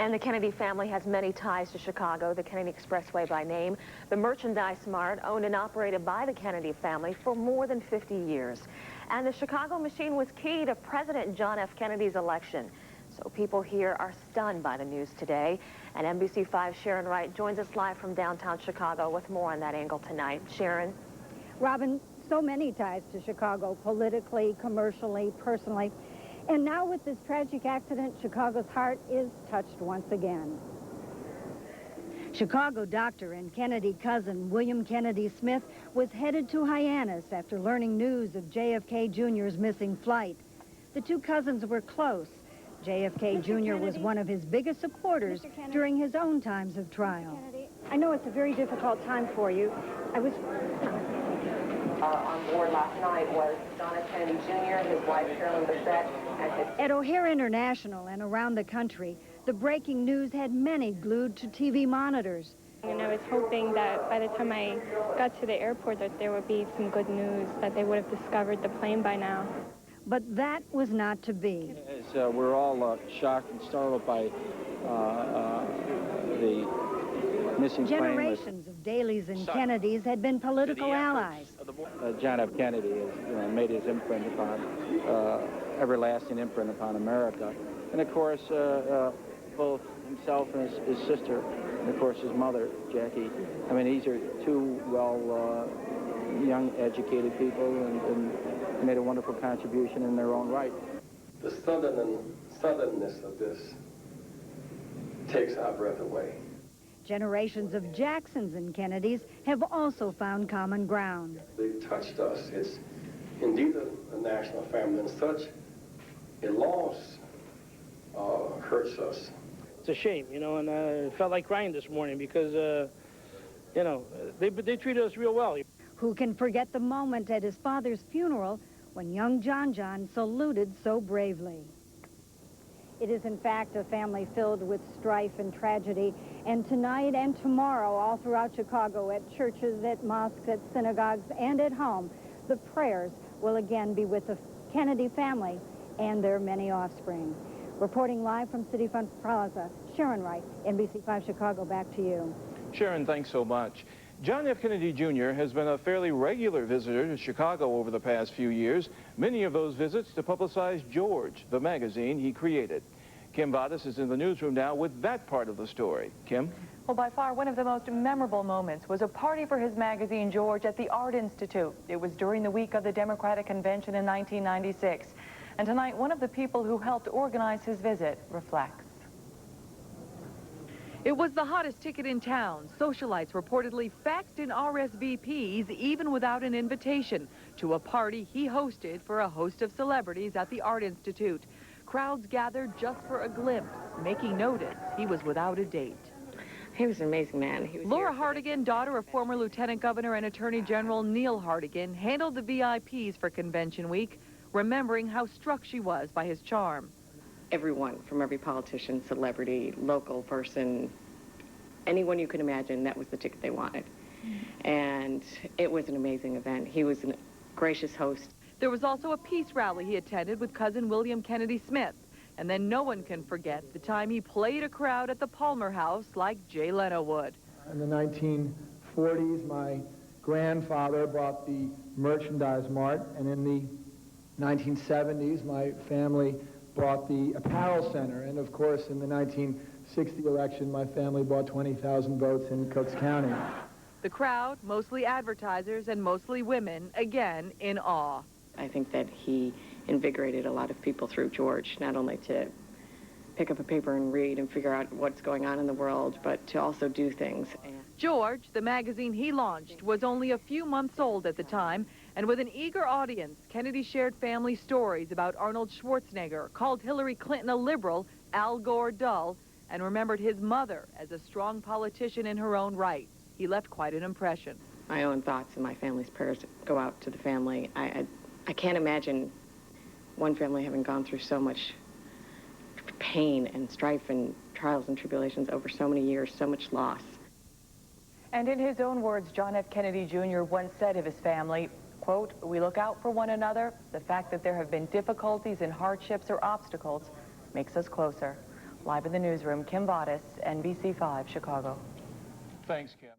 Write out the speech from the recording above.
And the Kennedy family has many ties to Chicago, the Kennedy Expressway by name. The Merchandise Mart, owned and operated by the Kennedy family for more than 50 years. And the Chicago machine was key to President John F. Kennedy's election. So people here are stunned by the news today. And NBC5's Sharon Wright joins us live from downtown Chicago with more on that angle tonight. Sharon? Robin, so many ties to Chicago, politically, commercially, personally. And now with this tragic accident, Chicago's heart is touched once again. Chicago doctor and Kennedy cousin William Kennedy Smith was headed to Hyannis after learning news of JFK Jr.'s missing flight. The two cousins were close. JFK Jr. was one of his biggest supporters during his own times of trial. I know it's a very difficult time for you. On board last night was John F. Kennedy Jr., his wife Sharon Wright, and his... At OHare International and around the country, the breaking news had many glued to TV monitors. And I was hoping that by the time I got to the airport that there would be some good news, that they would have discovered the plane by now. But that was not to be. We're all shocked and startled by the missing plane. Generations of Daleys and Kennedys had been political allies. John F. Kennedy has made his imprint upon, everlasting imprint upon America. And of course, both himself and his sister, and of course his mother, Jackie. I mean, these are two young, educated people and made a wonderful contribution in their own right. The suddenness of this takes our breath away. Generations of Jacksons and Kennedys have also found common ground. They've touched us. It's indeed a national family, and such a loss hurts us. It's a shame, you know, and I felt like crying this morning because, you know, they treated us real well. Who can forget the moment at his father's funeral when young John saluted so bravely? It is, in fact, a family filled with strife and tragedy. And tonight and tomorrow, all throughout Chicago, at churches, at mosques, at synagogues, and at home, the prayers will again be with the Kennedy family and their many offspring. Reporting live from City Front Plaza, Sharon Wright, NBC5 Chicago, back to you. Sharon, thanks so much. John F. Kennedy Jr. has been a fairly regular visitor to Chicago over the past few years, many of those visits to publicize George, the magazine he created. Kim Vadas is in the newsroom now with that part of the story. Kim? Well, by far, one of the most memorable moments was a party for his magazine, George, at the Art Institute. It was during the week of the Democratic Convention in 1996. And tonight, one of the people who helped organize his visit reflects. It was the hottest ticket in town. Socialites reportedly faxed in RSVPs even without an invitation to a party he hosted for a host of celebrities at the Art Institute. Crowds gathered just for a glimpse, making notice he was without a date. He was an amazing man. Laura Hartigan, daughter of former Lieutenant Governor and Attorney General Neil Hartigan, handled the VIPs for Convention Week, remembering how struck she was by his charm. Everyone, from every politician, celebrity, local person, anyone you can imagine, that was the ticket they wanted. And it was an amazing event. He was a gracious host. There was also a peace rally he attended with cousin William Kennedy Smith. And then no one can forget the time he played a crowd at the Palmer House like Jay Leno would. In the 1940s, my grandfather bought the Merchandise Mart, and in the 1970s, my family bought the Apparel Center, and of course in the 1960 election my family bought 20,000 votes in Cooks County. The crowd, mostly advertisers and mostly women, again in awe. I think that he invigorated a lot of people through George, not only to pick up a paper and read and figure out what's going on in the world, but to also do things. George, the magazine he launched, was only a few months old at the time, and with an eager audience, Kennedy shared family stories about Arnold Schwarzenegger, called Hillary Clinton a liberal, Al Gore dull, and remembered his mother as a strong politician in her own right. He left quite an impression. My own thoughts and my family's prayers go out to the family. I can't imagine one family having gone through so much pain and strife and trials and tribulations over so many years, so much loss. And in his own words, John F. Kennedy Jr. once said of his family, quote, "We look out for one another. The fact that there have been difficulties and hardships or obstacles makes us closer." Live in the newsroom, Kim Vadas, NBC5, Chicago. Thanks, Kim.